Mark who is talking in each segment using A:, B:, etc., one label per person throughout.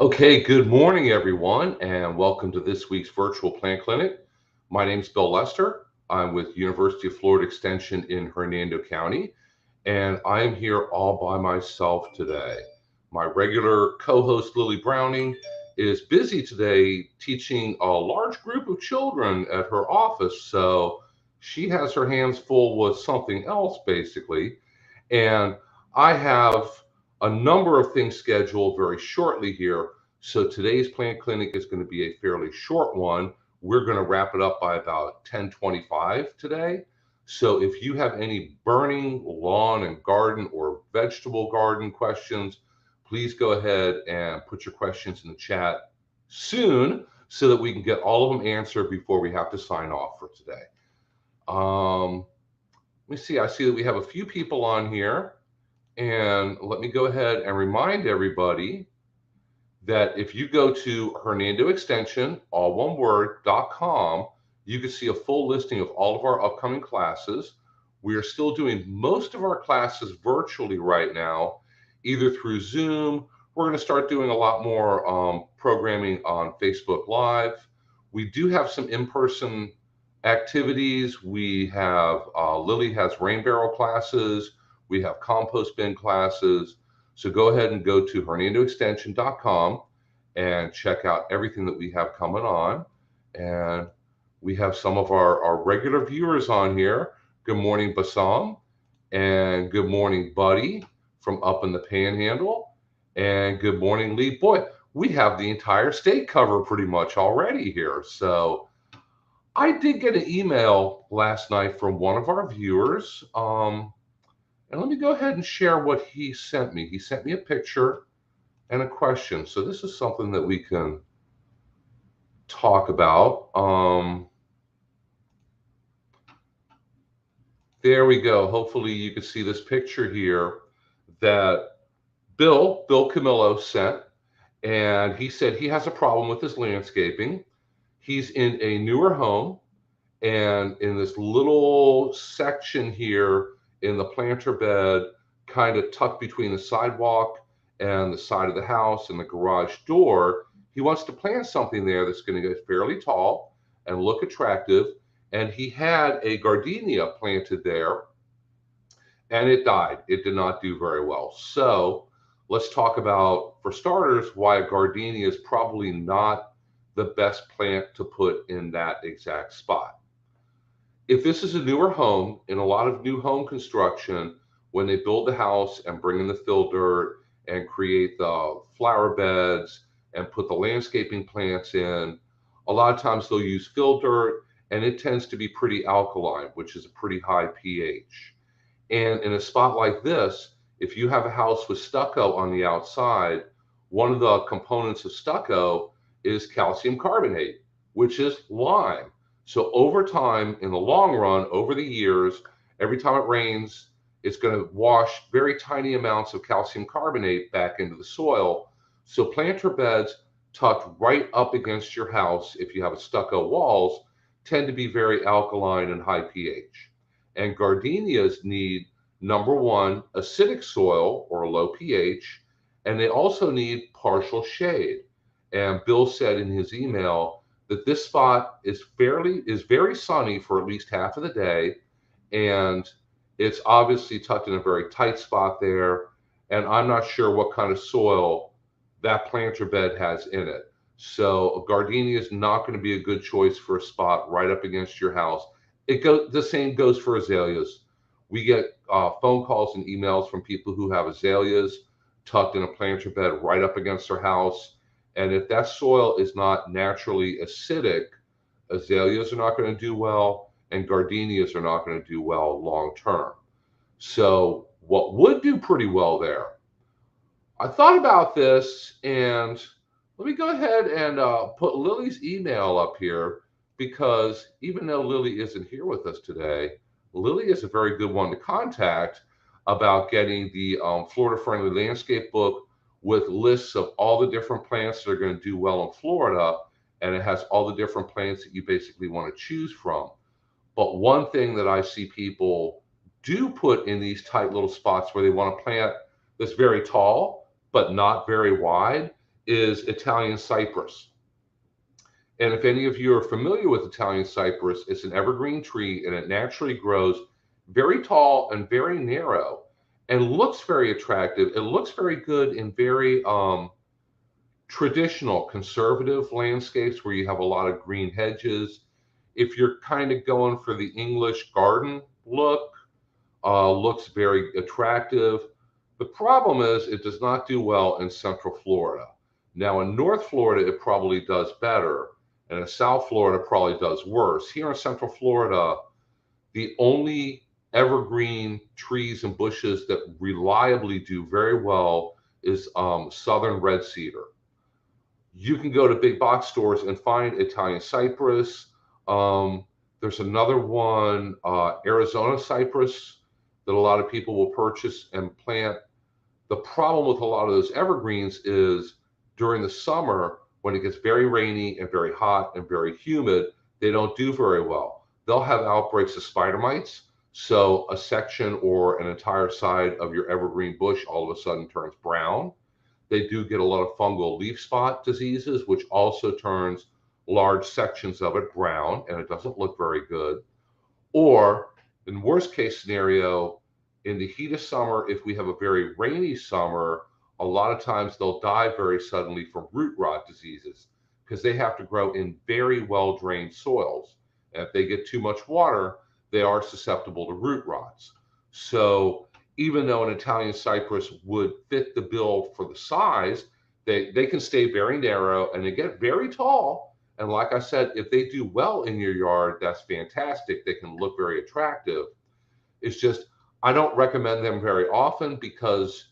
A: Okay, good morning, everyone, and welcome to this week's virtual plant clinic. My name is Bill Lester. I'm with University of Florida Extension in Hernando County, and I am here all by myself today. My regular co-host, Lily Browning, is busy today teaching a large group of children at her office, so she has her hands full with something else, basically. And I have a number of things scheduled very shortly here. So today's plant clinic is going to be a fairly short one. We're going to wrap it up by about 10:25 today. So if you have any burning lawn and garden or vegetable garden questions, please go ahead and put your questions in the chat soon so that we can get all of them answered before we have to sign off for today. Um, Let me see. I see that we have a few people on here. And let me go ahead and remind everybody that if you go to Hernando Extension, all one word.com, you can see a full listing of all of our upcoming classes. We are still doing most of our classes virtually right now, either through Zoom. We're going to start doing a lot more programming on Facebook Live. We do have some in-person activities. We have Lily has rain barrel classes. We have compost bin classes. So go ahead and go to hernandoextension.com and check out everything that we have coming on. And we have some of our regular viewers on here. Good morning, Bassam. And good morning, Buddy from up in the Panhandle. And good morning, Lee. Boy, we have the entire state covered pretty much already here. So I did get an email last night from one of our viewers. And let me go ahead and share what he sent me. He sent me a picture and a question. So this is something that we can talk about. There we go. Hopefully you can see this picture here that Bill Camillo sent. And he said he has a problem with his landscaping. He's in a newer home, and in this little section here in the planter bed, kind of tucked between the sidewalk and the side of the house and the garage door, he wants to plant something there that's going to get fairly tall and look attractive. And he had a gardenia planted there, and it died. It did not do very well. So let's talk about, for starters, why a gardenia is probably not the best plant to put in that exact spot. If this is a newer home, in a lot of new home construction, when they build the house and bring in the fill dirt and create the flower beds and put the landscaping plants in, a lot of times they'll use fill dirt, and it tends to be pretty alkaline, which is a pretty high pH. And in a spot like this, if you have a house with stucco on the outside, one of the components of stucco is calcium carbonate, which is lime. So over time, in the long run, over the years, every time it rains, it's going to wash very tiny amounts of calcium carbonate back into the soil. So planter beds tucked right up against your house, if you have a stucco walls, tend to be very alkaline and high pH. And gardenias need, number one, acidic soil or a low pH, and they also need partial shade. And Bill said in his email that this spot is very sunny for at least half of the day, and it's obviously tucked in a very tight spot there. And I'm not sure what kind of soil that planter bed has in it. So a gardenia is not going to be a good choice for a spot right up against your house. The same goes for azaleas. We get phone calls and emails from people who have azaleas tucked in a planter bed right up against their house. And if that soil is not naturally acidic, azaleas are not going to do well, and gardenias are not going to do well long term. So what would do pretty well there? I thought about this, and let me go ahead and put Lily's email up here, because even though Lily isn't here with us today, Lily is a very good one to contact about getting the Florida Friendly Landscape book with lists of all the different plants that are going to do well in Florida, and it has all the different plants that you basically want to choose from. But one thing that I see people do put in these tight little spots where they want to plant that's very tall but not very wide is Italian cypress. And if any of you are familiar with Italian cypress, it's an evergreen tree and it naturally grows very tall and very narrow and looks very attractive. It looks very good in very traditional conservative landscapes where you have a lot of green hedges. If you're kind of going for the English garden look, looks very attractive. The problem is it does not do well in Central Florida. Now in North Florida, it probably does better, and in South Florida, probably does worse. Here in Central Florida, the only evergreen trees and bushes that reliably do very well is southern red cedar. You can go to big box stores and find Italian cypress. There's another one, Arizona cypress, that a lot of people will purchase and plant. The problem with a lot of those evergreens is during the summer, when it gets very rainy and very hot and very humid, they don't do very well. They'll have outbreaks of spider mites. So a section or an entire side of your evergreen bush all of a sudden turns brown. They do get a lot of fungal leaf spot diseases, which also turns large sections of it brown, and it doesn't look very good. Or in worst case scenario, in the heat of summer, if we have a very rainy summer, a lot of times they'll die very suddenly from root rot diseases because they have to grow in very well drained soils. And if they get too much water, they are susceptible to root rots. So even though an Italian cypress would fit the bill for the size, they can stay very narrow and they get very tall. And like I said, if they do well in your yard, that's fantastic. They can look very attractive. It's just, I don't recommend them very often because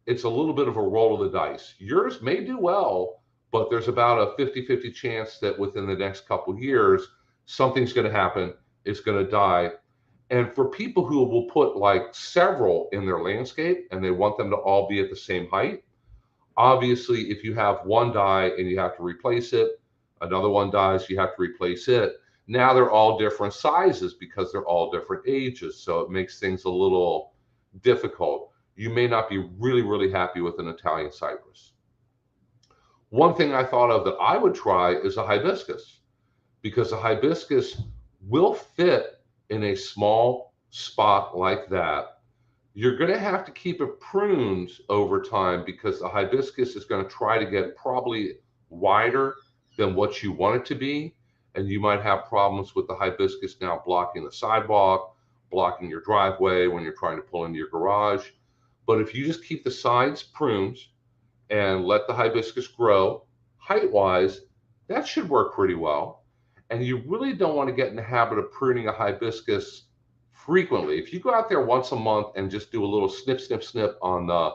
A: it's a little bit of a roll of the dice. Yours may do well, but there's about a 50-50 chance that within the next couple of years, something's going to happen. It's going to die. And for people who will put like several in their landscape and they want them to all be at the same height, obviously, if you have one die and you have to replace it, another one dies, you have to replace it. Now they're all different sizes because they're all different ages. So it makes things a little difficult. You may not be really, really happy with an Italian cypress. One thing I thought of that I would try is a hibiscus, because a hibiscus will fit in a small spot like that. You're going to have to keep it pruned over time because the hibiscus is going to try to get probably wider than what you want it to be. And you might have problems with the hibiscus now blocking the sidewalk, blocking your driveway when you're trying to pull into your garage. But if you just keep the sides pruned and let the hibiscus grow height-wise, that should work pretty well. And you really don't want to get in the habit of pruning a hibiscus frequently. If you go out there once a month and just do a little snip, snip, snip on the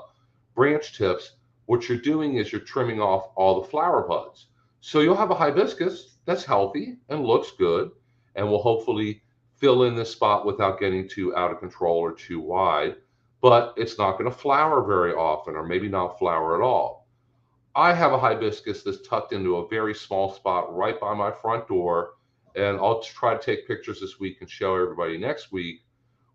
A: branch tips, what you're doing is you're trimming off all the flower buds. So you'll have a hibiscus that's healthy and looks good and will hopefully fill in this spot without getting too out of control or too wide, but it's not going to flower very often, or maybe not flower at all. I have a hibiscus that's tucked into a very small spot right by my front door, and I'll try to take pictures this week and show everybody next week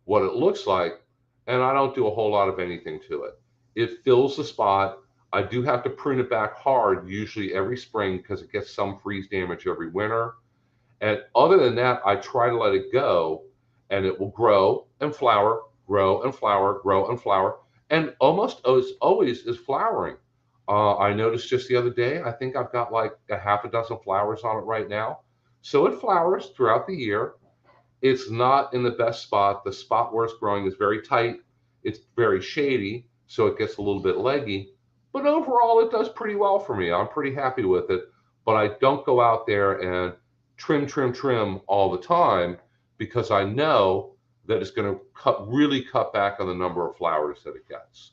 A: what it looks like, and I don't do a whole lot of anything to it. It fills the spot. I do have to prune it back hard, usually every spring, because it gets some freeze damage every winter. And other than that, I try to let it go, and it will grow and flower, grow and flower, grow and flower, and almost always is flowering. I noticed just the other day, I think I've got like a half a dozen flowers on it right now. So it flowers throughout the year. It's not in the best spot. The spot where it's growing is very tight. It's very shady, so it gets a little bit leggy. But overall, it does pretty well for me. I'm pretty happy with it. But I don't go out there and trim all the time because I know that it's going to really cut back on the number of flowers that it gets.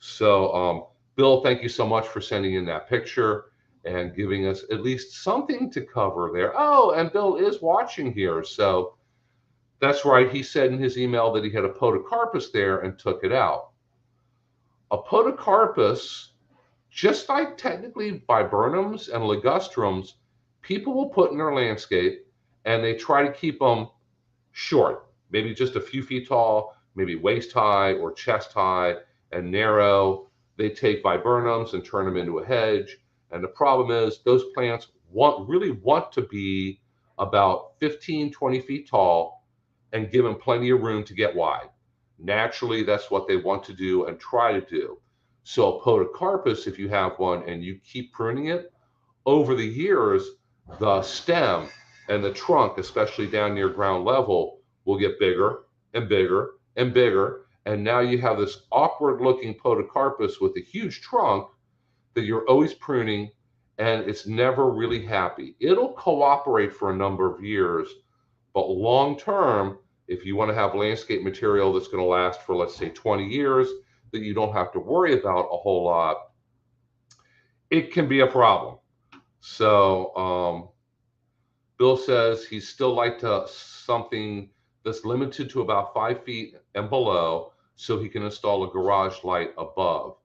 A: So, Bill, thank you so much for sending in that picture and giving us at least something to cover there. Oh, and Bill is watching here. So that's right. He said in his email that he had a Potocarpus there and took it out. A Potocarpus, just like technically viburnums and ligustrums, people will put in their landscape and they try to keep them short, maybe just a few feet tall, maybe waist high or chest high and narrow. They take viburnums and turn them into a hedge. And the problem is those plants really want to be about 15, 20 feet tall and given plenty of room to get wide. Naturally, that's what they want to do and try to do. So Potocarpus, if you have one and you keep pruning it, over the years, the stem and the trunk, especially down near ground level, will get bigger and bigger and bigger. And now you have this awkward looking Potocarpus with a huge trunk that you're always pruning, and it's never really happy. It'll cooperate for a number of years, but long term, if you want to have landscape material that's going to last for, let's say, 20 years, that you don't have to worry about a whole lot, it can be a problem. So Bill says he'd still like to something that's limited to about 5 feet and below so he can install a garage light above.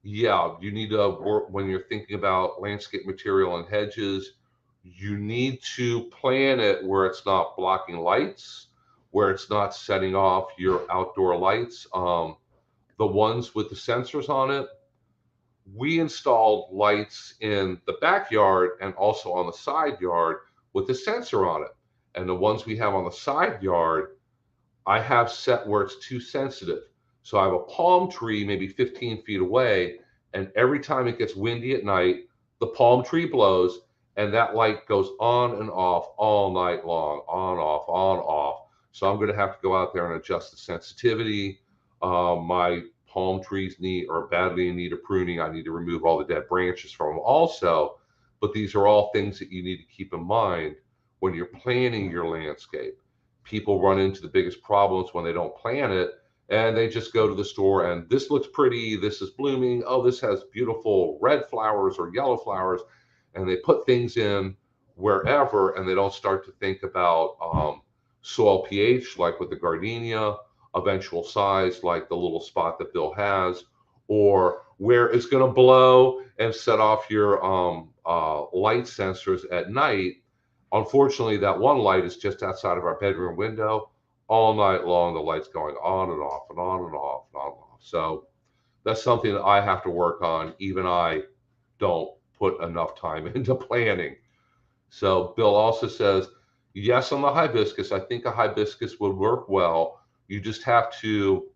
A: Yeah, you need to work when you're thinking about landscape material and hedges. You need to plan it where it's not blocking lights, where it's not setting off your outdoor lights. The ones with the sensors on it, we installed lights in the backyard and also on the side yard with the sensor on it. And the ones we have on the side yard, I have set where it's too sensitive. So I have a palm tree maybe 15 feet away, and every time it gets windy at night, the palm tree blows and that light goes on and off all night long, on, off, on, off. So I'm going to have to go out there and adjust the sensitivity. My palm trees are badly in need of pruning. I need to remove all the dead branches from them also. But these are all things that you need to keep in mind when you're planning your landscape. People run into the biggest problems when they don't plan it, and they just go to the store and this looks pretty, this is blooming, oh, this has beautiful red flowers or yellow flowers, and they put things in wherever, and they don't start to think about soil pH, like with the gardenia, eventual size, like the little spot that Bill has, or where it's going to blow and set off your light sensors at night. Unfortunately, that one light is just outside of our bedroom window. All night long, the light's going on and off and on and off and on and off. So that's something that I have to work on. Even I don't put enough time into planning. So Bill also says, yes, on the hibiscus, I think a hibiscus would work well. You just have to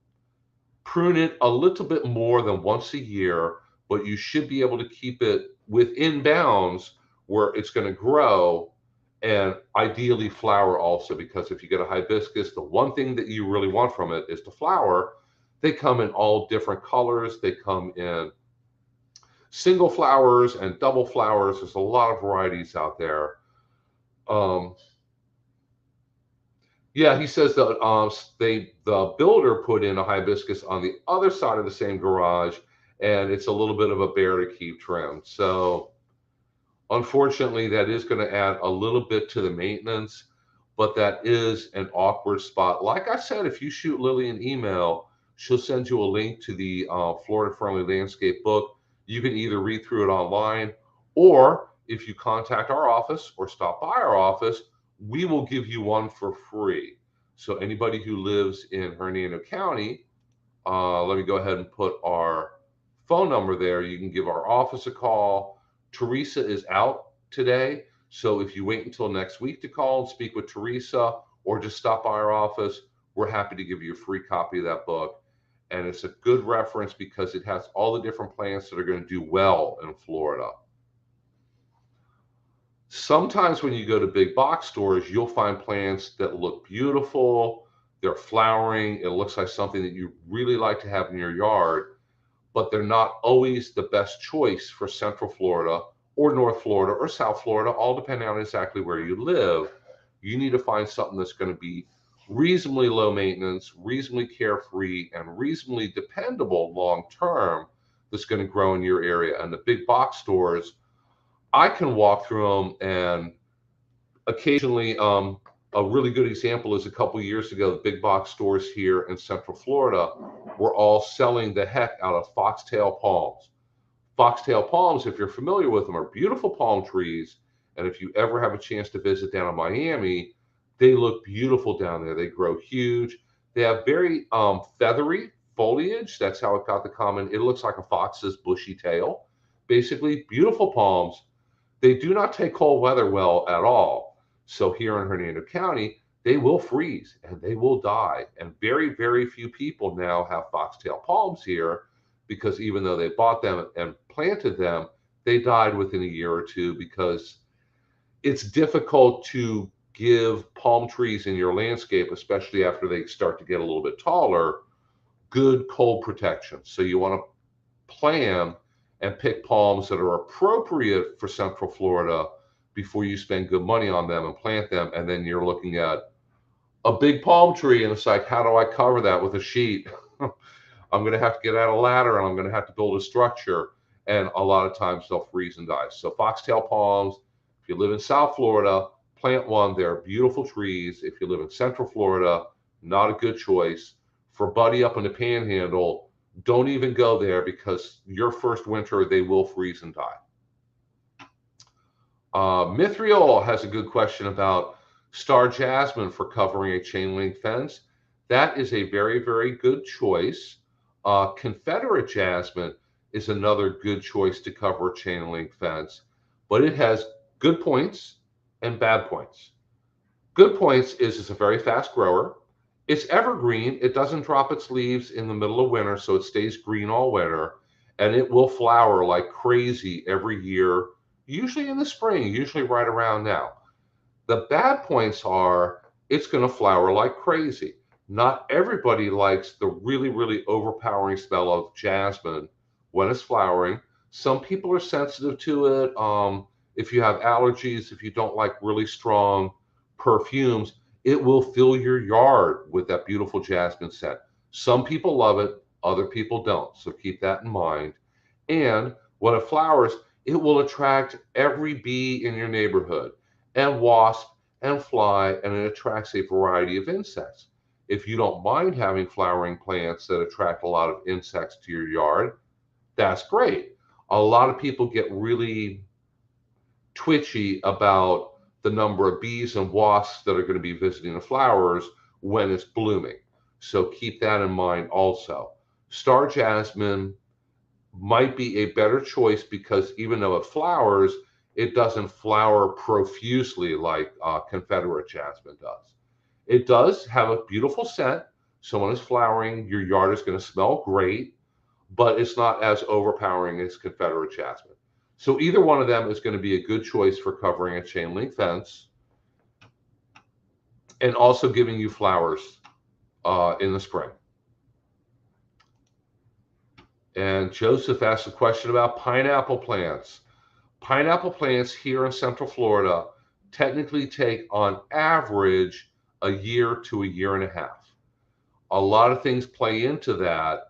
A: prune it a little bit more than once a year, but you should be able to keep it within bounds where it's going to grow and ideally flower also, because if you get a hibiscus, the one thing that you really want from it is to flower. They come in all different colors. They come in single flowers and double flowers. There's a lot of varieties out there. Yeah, he says that the builder put in a hibiscus on the other side of the same garage, and it's a little bit of a bear to keep trimmed. So unfortunately, that is going to add a little bit to the maintenance, but that is an awkward spot. Like I said, if you shoot Lily an email, she'll send you a link to the Florida Friendly Landscape book. You can either read through it online, or if you contact our office or stop by our office, we will give you one for free. So anybody who lives in Hernando County, let me go ahead and put our phone number there. You can give our office a call. Teresa is out today, so if you wait until next week to call and speak with Teresa, or just stop by our office, we're happy to give you a free copy of that book. And it's a good reference because it has all the different plants that are going to do well in Florida. Sometimes when you go to big box stores, you'll find plants that look beautiful. They're flowering. It looks like something that you really like to have in your yard, but they're not always the best choice for Central Florida or North Florida or South Florida, all depending on exactly where you live. You need to find something that's going to be reasonably low maintenance, reasonably carefree, and reasonably dependable long term that's going to grow in your area. And the big box stores, I can walk through them, and occasionally, a really good example is a couple of years ago, the big box stores here in Central Florida were all selling the heck out of foxtail palms. Foxtail palms, if you're familiar with them, are beautiful palm trees. And if you ever have a chance to visit down in Miami, they look beautiful down there. They grow huge. They have very feathery foliage. That's how it got the common. It looks like a fox's bushy tail. basically beautiful palms. They do not take cold weather well at all. So here in Hernando County, they will freeze and they will die. And very, very few people now have foxtail palms here because even though they bought them and planted them, they died within a year or two because it's difficult to give palm trees in your landscape, especially after they start to get a little bit taller, good cold protection. So you want to plan and pick palms that are appropriate for Central Florida before you spend good money on them and plant them. And then you're looking at a big palm tree and it's like, how do I cover that with a sheet? I'm going to have to get out a ladder and I'm going to have to build a structure. And a lot of times they'll freeze and die. So foxtail palms, if you live in South Florida, plant one. They're beautiful trees. If you live in Central Florida, not a good choice. For Buddy up in the Panhandle, don't even go there because your first winter, they will freeze and die. Mithril has a good question about star jasmine for covering a chain link fence. That is a very, very good choice. Confederate jasmine is another good choice to cover a chain link fence, but it has good points and bad points. Good points is it's a very fast grower. It's evergreen. It doesn't drop its leaves in the middle of winter, so it stays green all winter, and it will flower like crazy every year, usually in the spring, usually right around now. The bad points are it's going to flower like crazy. Not everybody likes the really, really overpowering smell of jasmine when it's flowering. Some people are sensitive to it. If you have allergies, if you don't like really strong perfumes, it will fill your yard with that beautiful jasmine scent. Some people love it, other people don't. So keep that in mind. And when it flowers, it will attract every bee in your neighborhood and wasp and fly, and it attracts a variety of insects. If you don't mind having flowering plants that attract a lot of insects to your yard, that's great. A lot of people get really twitchy about the number of bees and wasps that are going to be visiting the flowers when it's blooming. So keep that in mind also. Star jasmine might be a better choice because even though it flowers, it doesn't flower profusely like Confederate jasmine does. It does have a beautiful scent. So when it's flowering, your yard is going to smell great, but it's not as overpowering as Confederate jasmine. So either one of them is going to be a good choice for covering a chain link fence and also giving you flowers in the spring. And Joseph asked a question about pineapple plants. Pineapple plants here in Central Florida technically take on average a year to a year and a half. A lot of things play into that.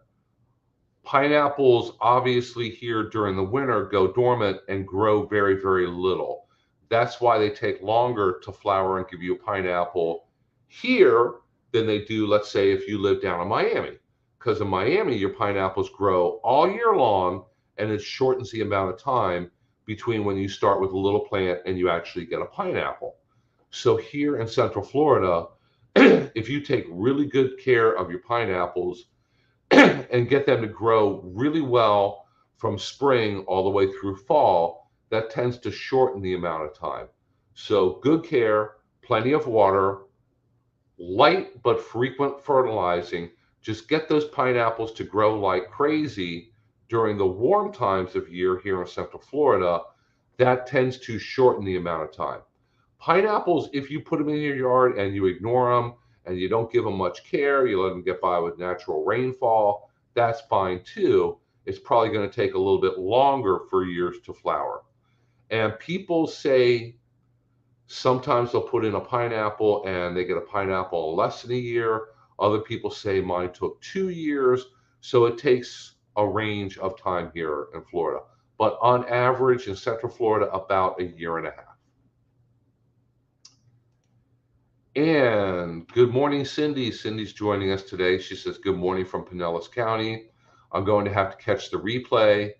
A: Pineapples obviously here during the winter go dormant and grow very, very little. That's why they take longer to flower and give you a pineapple here than they do, let's say, if you live down in Miami. Because in Miami, your pineapples grow all year long and it shortens the amount of time between when you start with a little plant and you actually get a pineapple. So here in Central Florida, if you take really good care of your pineapples and get them to grow really well from spring all the way through fall, that tends to shorten the amount of time. So good care, plenty of water, light but frequent fertilizing. Just get those pineapples to grow like crazy during the warm times of year here in Central Florida. That tends to shorten the amount of time. Pineapples, if you put them in your yard and you ignore them and you don't give them much care, you let them get by with natural rainfall, that's fine too. It's probably going to take a little bit longer for years to flower. And people say sometimes they'll put in a pineapple and they get a pineapple in less than a year. Other people say mine took 2 years. So it takes a range of time here in Florida. But on average in Central Florida, about a year and a half. And good morning, Cindy. Cindy's joining us today. She says, good morning from Pinellas County. I'm going to have to catch the replay.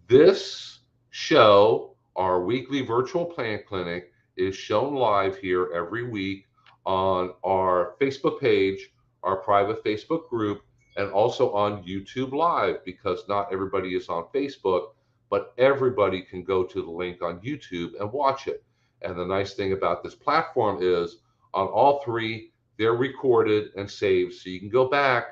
A: This show, our weekly virtual plant clinic, is shown live here every week on our Facebook page, our private Facebook group, and also on YouTube Live, because not everybody is on Facebook, but everybody can go to the link on YouTube and watch it. And the nice thing about this platform is on all three, they're recorded and saved. So you can go back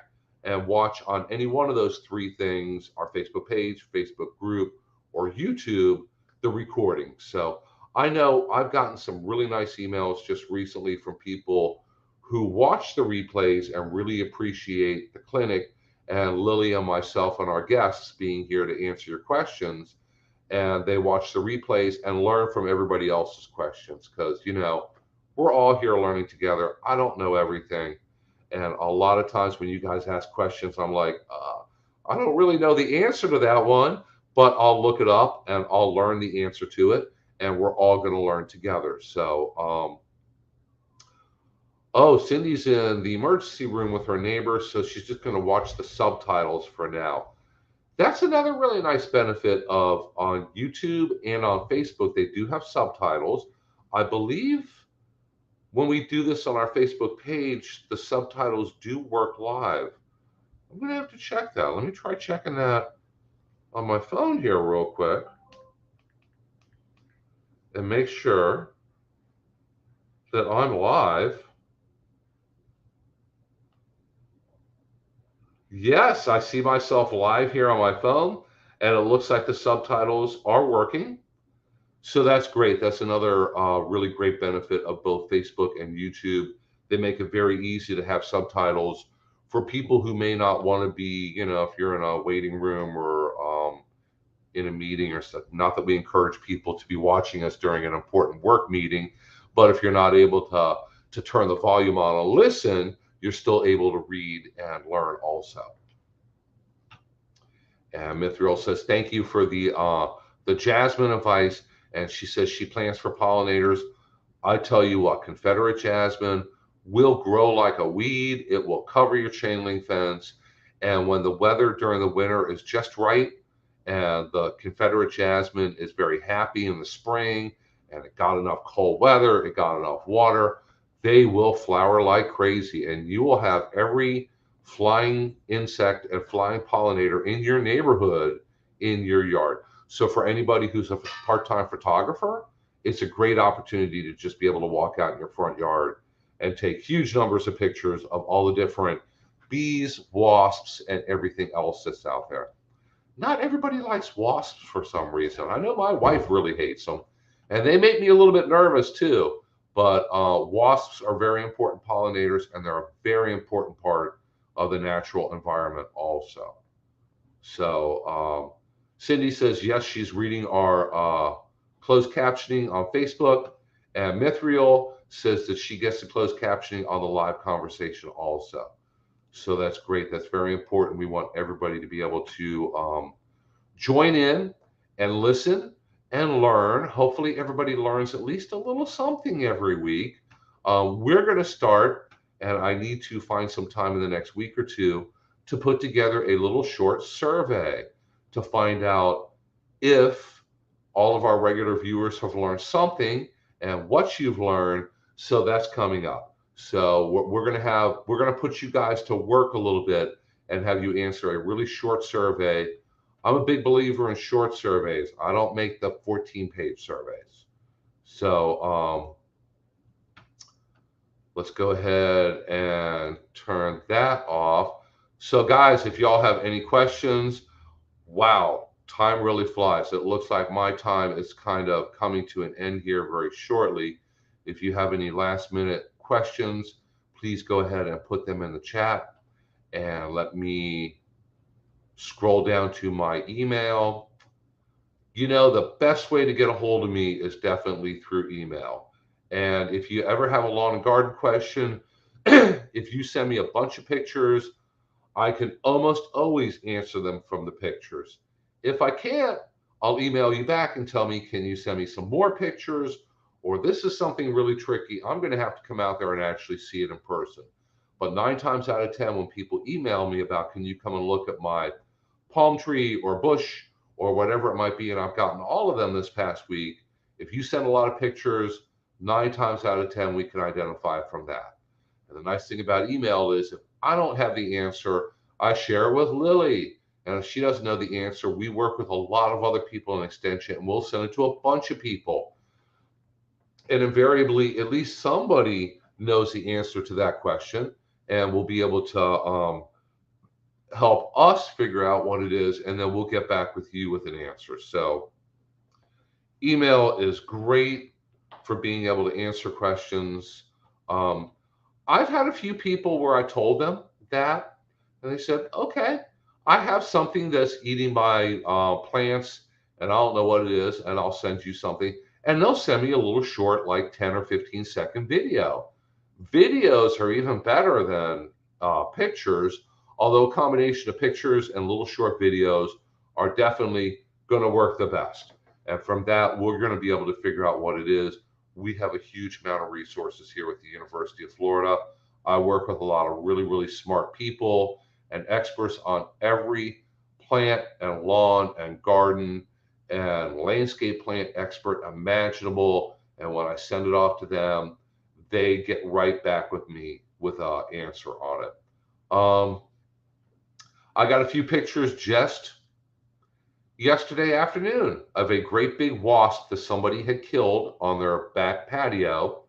A: and watch on any one of those three things, our Facebook page, Facebook group, or YouTube, the recording. So I know I've gotten some really nice emails just recently from people who watch the replays and really appreciate the clinic, and Lily and myself and our guests being here to answer your questions. And they watch the replays and learn from everybody else's questions, because, we're all here learning together. I don't know everything. And a lot of times when you guys ask questions, I'm like, I don't really know the answer to that one, but I'll look it up and I'll learn the answer to it. And we're all going to learn together. So, oh, Cindy's in the emergency room with her neighbor, so she's just going to watch the subtitles for now. That's another really nice benefit of on YouTube and on Facebook. They do have subtitles. I believe when we do this on our Facebook page, the subtitles do work live. I'm going to have to check that. Let me try checking that on my phone here real quick and make sure that I'm live. Yes, I see myself live here on my phone, and it looks like the subtitles are working. So that's great. That's another really great benefit of both Facebook and YouTube. They make it very easy to have subtitles for people who may not want to be, if you're in a waiting room or in a meeting or stuff. Not that we encourage people to be watching us during an important work meeting, but if you're not able to turn the volume on and listen, you're still able to read and learn also. And Mithril says, thank you for the Jasmine advice. And she says she plants for pollinators. I tell you what, Confederate jasmine will grow like a weed. It will cover your chain link fence. And when the weather during the winter is just right, and the Confederate jasmine is very happy in the spring, and it got enough cold weather, it got enough water, they will flower like crazy. And you will have every flying insect and flying pollinator in your neighborhood in your yard. So for anybody who's a part-time photographer, it's a great opportunity to just be able to walk out in your front yard and take huge numbers of pictures of all the different bees, wasps, and everything else that's out there. Not everybody likes wasps for some reason. I know my wife really hates them, and they make me a little bit nervous too. But wasps are very important pollinators, and they're a very important part of the natural environment also. So Cindy says, yes, she's reading our closed captioning on Facebook. And Mithril says that she gets the closed captioning on the live conversation also. So that's great. That's very important. We want everybody to be able to join in and listen and learn. Hopefully everybody learns at least a little something every week. We're going to start, and I need to find some time in the next week or two to put together a little short survey to find out if all of our regular viewers have learned something and what you've learned. So that's coming up. So we're going to put you guys to work a little bit and have you answer a really short survey. I'm a big believer in short surveys. I don't make the 14-page surveys. So let's go ahead and turn that off. So guys, if y'all have any questions, wow, time really flies. It looks like my time is kind of coming to an end here very shortly. If you have any last minute questions, please go ahead and put them in the chat, and let me scroll down to my email. The best way to get a hold of me is definitely through email. And if you ever have a lawn and garden question, if you send me a bunch of pictures, I can almost always answer them from the pictures. If I can't, I'll email you back and tell me, can you send me some more pictures? Or this is something really tricky. I'm going to have to come out there and actually see it in person. But 9 times out of 10, when people email me about, can you come and look at my palm tree or bush or whatever it might be, and I've gotten all of them this past week, if you send a lot of pictures, 9 times out of 10, we can identify from that. And the nice thing about email is if I don't have the answer, I share it with Lily. And if she doesn't know the answer, we work with a lot of other people in Extension, and we'll send it to a bunch of people. And invariably, at least somebody knows the answer to that question and will be able to help us figure out what it is, and then we'll get back with you with an answer. So email is great for being able to answer questions. I've had a few people where I told them that, and they said, okay, I have something that's eating my plants, and I don't know what it is, and I'll send you something. And they'll send me a little short, like 10 or 15-second video. Videos are even better than pictures, although a combination of pictures and little short videos are definitely going to work the best. And from that, we're going to be able to figure out what it is. We have a huge amount of resources here with the University of Florida. I work with a lot of really, really smart people and experts on every plant and lawn and garden and landscape plant expert imaginable. And when I send it off to them, they get right back with me with an answer on it. I got a few pictures just yesterday afternoon of a great big wasp that somebody had killed on their back patio,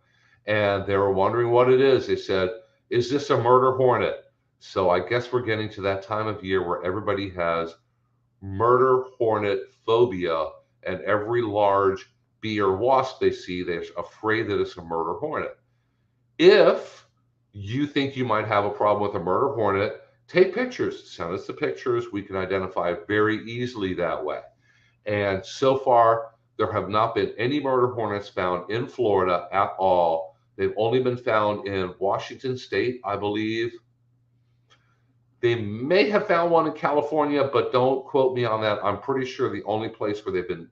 A: and they were wondering what it is. They said, is this a murder hornet? So I guess we're getting to that time of year where everybody has murder hornet phobia, and every large bee or wasp they see, they're afraid that it's a murder hornet. If you think you might have a problem with a murder hornet, take pictures, send us the pictures. We can identify it very easily that way. And so far, there have not been any murder hornets found in Florida at all. They've only been found in Washington State, I believe. They may have found one in California, but don't quote me on that. I'm pretty sure the only place where they've been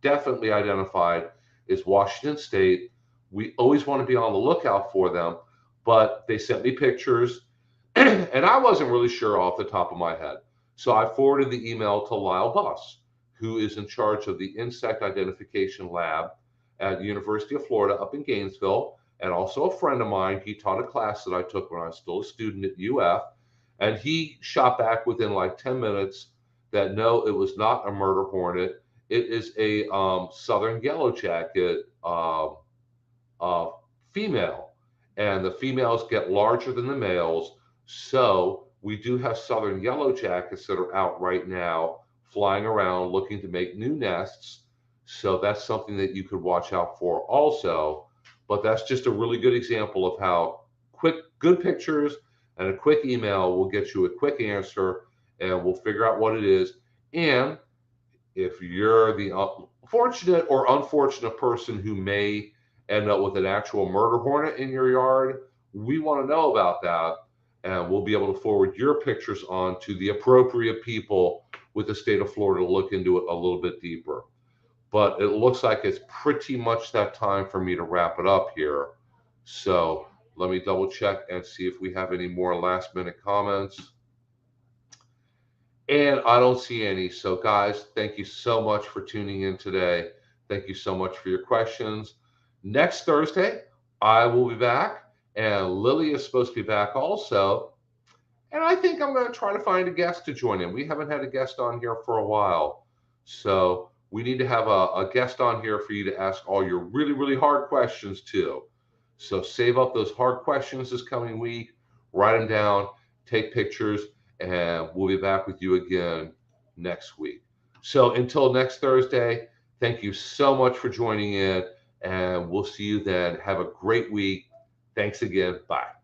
A: definitely identified is Washington State. We always want to be on the lookout for them, but they sent me pictures. And I wasn't really sure off the top of my head. So I forwarded the email to Lyle Buss, who is in charge of the insect identification lab at the University of Florida up in Gainesville, and also a friend of mine. He taught a class that I took when I was still a student at UF, and he shot back within like 10 minutes that no, it was not a murder hornet. It is a southern yellow jacket female, and the females get larger than the males. So we do have southern yellow jackets that are out right now flying around looking to make new nests. So that's something that you could watch out for also. But that's just a really good example of how good pictures and a quick email will get you a quick answer, and we'll figure out what it is. And if you're the fortunate or unfortunate person who may end up with an actual murder hornet in your yard, we want to know about that. And we'll be able to forward your pictures on to the appropriate people with the state of Florida to look into it a little bit deeper. But it looks like it's pretty much that time for me to wrap it up here. So let me double check and see if we have any more last minute comments. And I don't see any. So guys, thank you so much for tuning in today. Thank you so much for your questions. Next Thursday, I will be back. And Lily is supposed to be back also. And I think I'm going to try to find a guest to join in. We haven't had a guest on here for a while. So we need to have a guest on here for you to ask all your really, really hard questions to. So save up those hard questions this coming week. Write them down. Take pictures. And we'll be back with you again next week. So until next Thursday, thank you so much for joining in. And we'll see you then. Have a great week. Thanks again. Bye.